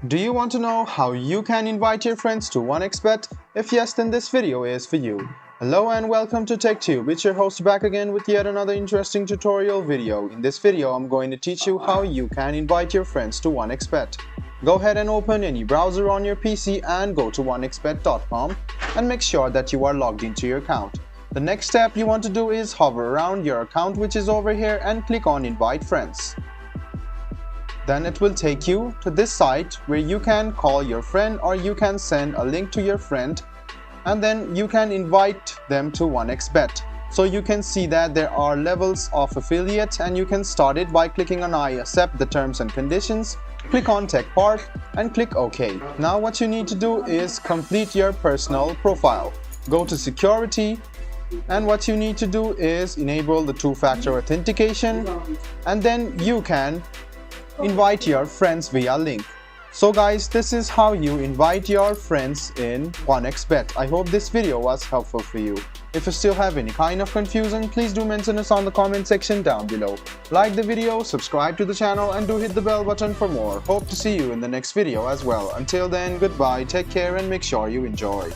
Do you want to know how you can invite your friends to 1xBet? If yes, then this video is for you. Hello and welcome to TechTube. It's your host back again with yet another interesting tutorial video. In this video, I'm going to teach you how you can invite your friends to 1xBet. Go ahead and open any browser on your PC and go to 1xBet.com and make sure that you are logged into your account. The next step you want to do is hover around your account, which is over here, and click on Invite Friends. Then it will take you to this site where you can call your friend or you can send a link to your friend and then you can invite them to 1xBet. So you can see that there are levels of affiliate and you can start it by clicking on I accept the terms and conditions, click on Tech Part and click OK. Now what you need to do is complete your personal profile. Go to Security and what you need to do is enable the two-factor authentication and then you can invite your friends via link. So guys, this is how you invite your friends in 1xBet. I hope this video was helpful for you. If you still have any kind of confusion, please do mention us on the comment section down below. Like the video, subscribe to the channel and do hit the bell button for more. Hope to see you in the next video as well. Until then, goodbye, take care and make sure you enjoy.